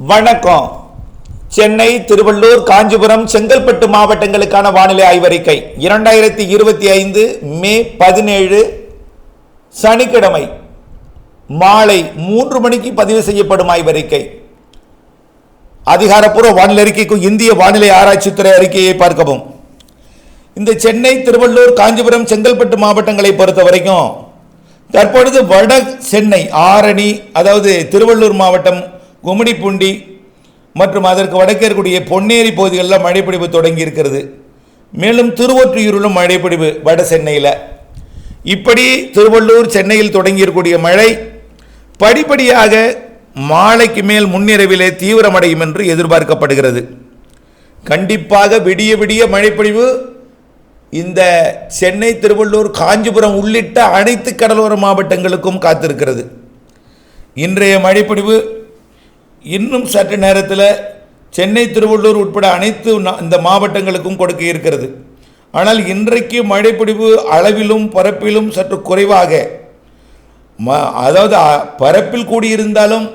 வணக்கம். சென்னை, திருவள்ளூர், காஞ்சிபுரம், செங்கல்பட்டு மாவட்டங்களுக்கான வானிலை ஆய்வறிக்கை 2025 மே 17 சனிக்கிழமை மாலை 3 மணிக்கு பதிவு செய்யப்படும் ஆய்வறிக்கை. அதிகாரப்பூர்வ வானிலை அறிக்கைக்கும் இந்திய வானிலை ஆராய்ச்சித்துறை அறிக்கையை பார்க்கவும். இந்த சென்னை, திருவள்ளூர், காஞ்சிபுரம், செங்கல்பட்டு மாவட்டங்களை பொறுத்த வரைக்கும் தற்பொழுது வட சென்னை ஆரணி, அதாவது திருவள்ளூர் மாவட்டம் கும்மிடிப்பூண்டி மற்றும் அதற்கு வடக்கே இருக்கக்கூடிய பொன்னேரி பகுதிகளில் மழைப்பொழிவு தொடங்கி இருக்கிறது. மேலும் திருவொற்றியூரிலும் மழைப்பொழிவு வட சென்னையில். இப்படி திருவள்ளூர், சென்னையில் தொடங்கியிருக்கக்கூடிய மழை படிப்படியாக மாலைக்கு மேல் முன்னிரவிலே தீவிரமடையும் என்று எதிர்பார்க்கப்படுகிறது. கண்டிப்பாக விடிய விடிய மழைப்பொழிவு இந்த சென்னை, திருவள்ளூர், காஞ்சிபுரம் உள்ளிட்ட அனைத்து கடலோர மாவட்டங்களுக்கும் காத்திருக்கிறது. இன்றைய மழைப்பொழிவு இன்னும் சற்று நேரத்தில் சென்னை, திருவள்ளூர் உட்பட அனைத்து இந்த மாவட்டங்களுக்கும் கொடுக்க இருக்கிறது. ஆனால் இன்றைக்கு மழைப்பொழிவு அளவிலும் பரப்பிலும் சற்று குறைவாக, அதாவது பரப்பில் கூடியிருந்தாலும்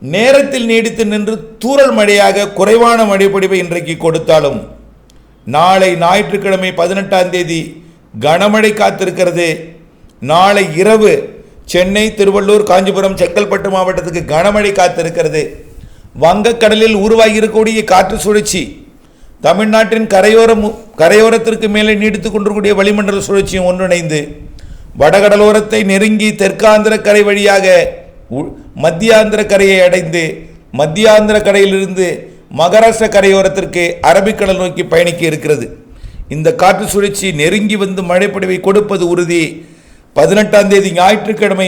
நேரத்தில் நீடித்து நின்று தூறல் மழையாக குறைவான மழைப்பொழிவை இன்றைக்கு கொடுத்தாலும் நாளை ஞாயிற்றுக்கிழமை 18ஆம் தேதி கனமழை காத்திருக்கிறது. நாளை இரவு சென்னை, திருவள்ளூர், காஞ்சிபுரம், செங்கல்பட்டு மாவட்டத்துக்கு கனமழை காத்திருக்கிறது. வங்கக்கடலில் உருவாகியிருக்கக்கூடிய காற்று சுழற்சி தமிழ்நாட்டின் கரையோரத்திற்கு மேலே நீடித்துக் கொண்டிருக்கூடிய வளிமண்டல சுழற்சியும் ஒன்றிணைந்து வடகடலோரத்தை நெருங்கி தெற்காந்திர கரை வழியாக மத்தியாந்திர கரையை அடைந்து மத்தியாந்திர கரையிலிருந்து மகாராஷ்டிர கரையோரத்திற்கு அரபிக்கடல் நோக்கி பயணிக்க இருக்கிறது. இந்த காற்று சுழற்சி நெருங்கி வந்து மழைப்பொழிவை கொடுப்பது உறுதி. 18ஆம் தேதி ஞாயிற்றுக்கிழமை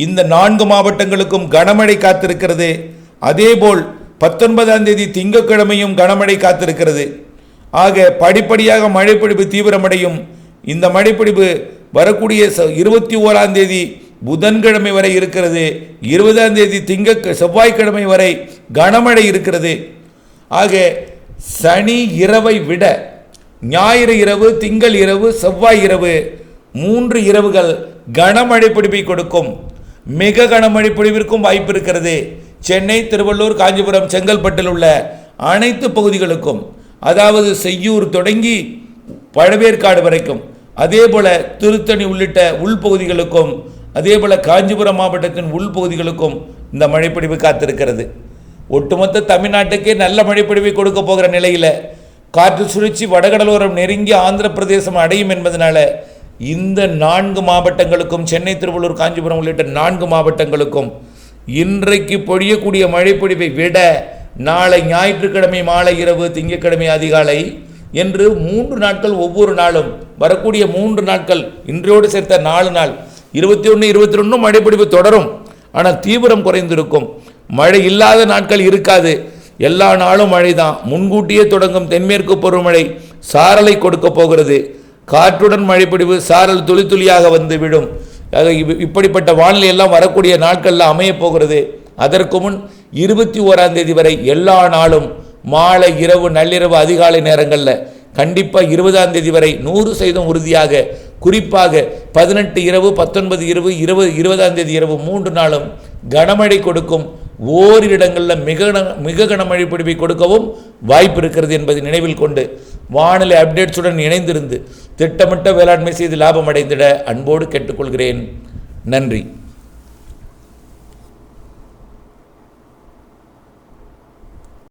இந்த 4 மாவட்டங்களுக்கும் கனமழை காத்திருக்கிறது. அதேபோல் 19ஆம் தேதி திங்கட்கிழமையும் கனமழை காத்திருக்கிறது. ஆக படிப்படியாக மழைப்பொழிவு தீவிரமடையும். இந்த மழைப்பொழிவு வரக்கூடிய 21ஆம் தேதி புதன்கிழமை வரை இருக்கிறது. 20ஆம் தேதி செவ்வாய்க்கிழமை வரை கனமழை இருக்கிறது. ஆக சனி இரவை விட ஞாயிறு இரவு, திங்கள் இரவு, செவ்வாய் இரவு 3 இரவுகள் கனமழை பொழிவை கொடுக்கும். மிக கனமழை பொழிவிற்கும் வாய்ப்பு இருக்கிறது. சென்னை, திருவள்ளூர், காஞ்சிபுரம், செங்கல்பட்டில் உள்ள அனைத்து பகுதிகளுக்கும், அதாவது செய்யூர் தொடங்கி பழவேற்காடு வரைக்கும், அதேபோல திருத்தணி உள்ளிட்ட உள்பகுதிகளுக்கும், அதேபோல காஞ்சிபுரம் மாவட்டத்தின் உள்பகுதிகளுக்கும் இந்த மழைப்பொழிவு காத்திருக்கிறது. ஒட்டுமொத்த தமிழ்நாட்டுக்கே நல்ல மழைப்பொழிவை கொடுக்க போகிற நிலையில் காற்று சுழற்சி வடகடலோரம் நெருங்கி ஆந்திர பிரதேசம் அடையும் என்பதனால இந்த 4 மாவட்டங்களுக்கும், சென்னை, திருவள்ளூர், காஞ்சிபுரம் உள்ளிட்ட 4 மாவட்டங்களுக்கும் இன்றைக்கு பொழியக்கூடிய மழைப்பொழிவை விட நாளை ஞாயிற்றுக்கிழமை மாலை இரவு, திங்கட்கிழமை அதிகாலை என்று 3 நாட்கள், ஒவ்வொரு நாளும் வரக்கூடிய 3 நாட்கள், இன்றையோடு சேர்த்த 4 நாள் 21, 22 மழைப்பொழிவு தொடரும். ஆனால் தீவிரம் குறைந்திருக்கும். மழை இல்லாத நாட்கள் இருக்காது. எல்லா நாளும் மழை தான். முன்கூட்டியே தொடங்கும் தென்மேற்கு பருவமழை சாரலை கொடுக்க போகிறது. காற்றுடன் மழைப்பொழிவு, சாரல் துளி துளியாக வந்து விடும். இப்படிப்பட்ட வானிலை எல்லாம் வரக்கூடிய நாட்களில் அமைய போகிறது. அதற்கு முன் 21ஆம் தேதி வரை எல்லா நாளும் மாலை, இரவு, நள்ளிரவு, அதிகாலை நேரங்களில் கண்டிப்பாக 20ஆம் தேதி வரை 100% உறுதியாக, குறிப்பாக 18 இரவு, 19 இரவு, 20ஆம் தேதி இரவு 3 நாளும் கனமழை கொடுக்கும். ஓரிரு இடங்களில் மிக கனமழை பொழிவை கொடுக்கவும் வாய்ப்பு இருக்கிறது என்பதை நினைவில் கொண்டு வானிலை அப்டேட்ஸுடன் இணைந்திருந்து திட்டமிட்ட வேளாண்மை செய்து லாபம் அடைந்திட அன்போடு கேட்டுக்கொள்கிறேன். நன்றி.